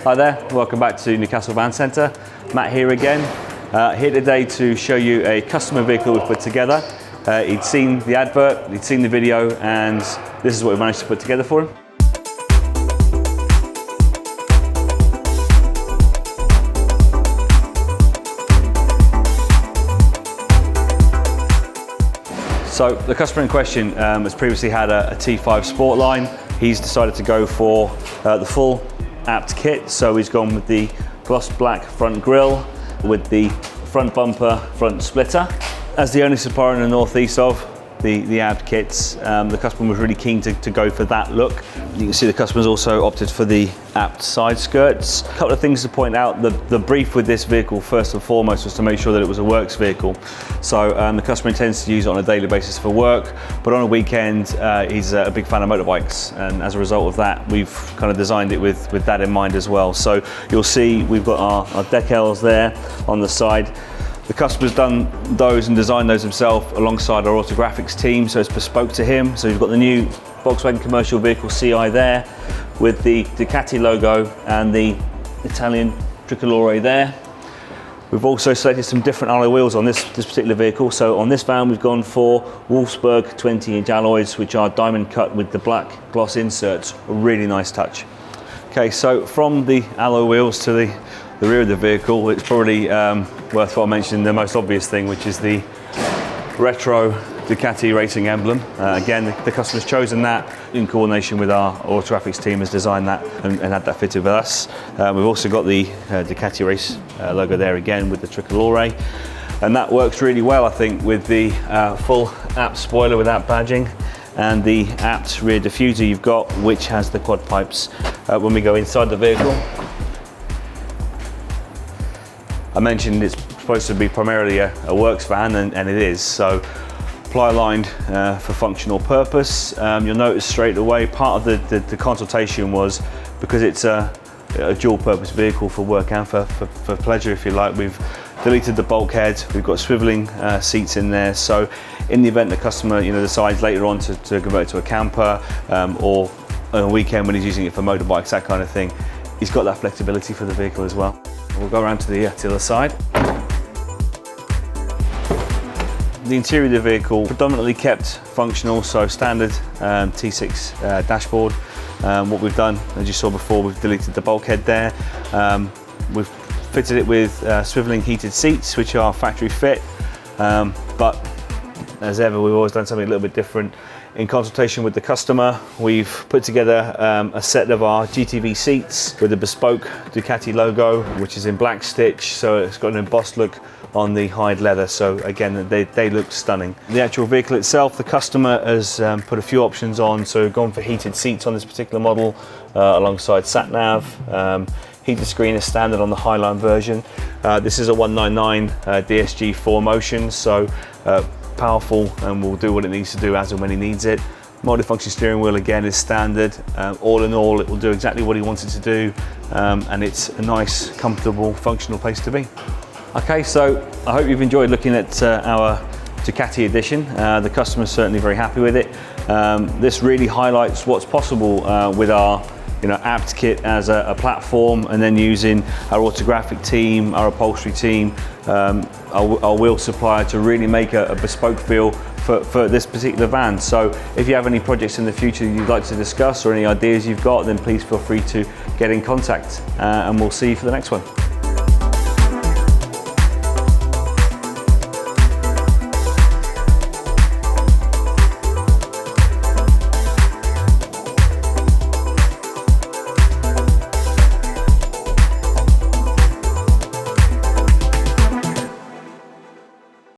Hi there, welcome back to Newcastle Van Centre. Matt here again. Here today to show you a customer vehicle we've put together. He'd seen the advert, he'd seen the video, and this is what we managed to put together for him. So the customer in question has previously had a T5 Sportline. He's decided to go for the full ABT Kit, so he's gone with the gloss black front grille with the front bumper, front splitter. As the only supplier in the northeast of the ABT kits, the customer was really keen to go for that look. You can see the customer's also opted for the ABT side skirts. A couple of things to point out: the brief with this vehicle first and foremost was to make sure that it was a works vehicle. So the customer intends to use it on a daily basis for work, but on a weekend he's a big fan of motorbikes, and as a result of that we've kind of designed it with that in mind as well. So you'll see we've got our decals there on the side. The customer's done those and designed those himself alongside our autographics team, so it's bespoke to him. So you've got the new Volkswagen commercial vehicle CI there with the Ducati logo and the Italian Tricolore there. We've also selected some different alloy wheels on this particular vehicle. So on this van we've gone for Wolfsburg 20-inch alloys, which are diamond cut with the black gloss inserts. A really nice touch. Okay, so from the alloy wheels to the rear of the vehicle, it's probably worthwhile mentioning the most obvious thing, which is the retro Ducati racing emblem. Again, the customer's chosen that in coordination with our autographics team, has designed that and had that fitted with us. We've also got the Ducati race logo there again with the Tricolore, and that works really well, I think, with the full ABT spoiler without badging and the ABT rear diffuser you've got, which has the quad pipes. When we go inside the vehicle, I mentioned it's supposed to be primarily a works van, and it is. So ply lined for functional purpose. You'll notice straight away part of the consultation was, because it's a dual purpose vehicle for work and for pleasure, if you like, we've deleted the bulkhead. We've got swiveling seats in there, so in the event the customer decides later on to convert to a camper, or on a weekend when he's using it for motorbikes, that kind of thing, he's got that flexibility for the vehicle as well. We'll go around to the other side. The interior of the vehicle predominantly kept functional, so standard T6 dashboard. What we've done, as you saw before, we've deleted the bulkhead there. We've fitted it with swiveling heated seats, which are factory fit, but as ever we've always done something a little bit different. In consultation with the customer, we've put together a set of our GTV seats with a bespoke Ducati logo, which is in black stitch, so it's got an embossed look on the hide leather. So again, they look stunning. The actual vehicle itself, the customer has put a few options on, so we've gone for heated seats on this particular model, alongside sat nav. Heated screen is standard on the Highline version. This is a 199 DSG 4Motion, so powerful and will do what it needs to do as and when he needs it. Multifunction steering wheel again is standard. All in all, it will do exactly what he wants it to do, and it's a nice, comfortable, functional place to be. Okay, so I hope you've enjoyed looking at our Ducati edition. The customer's certainly very happy with it. This really highlights what's possible with our ABT Kit as a platform, and then using our autographic team, our upholstery team, our wheel supplier to really make a bespoke feel for this particular van. So if you have any projects in the future you'd like to discuss, or any ideas you've got, then please feel free to get in contact, and we'll see you for the next one.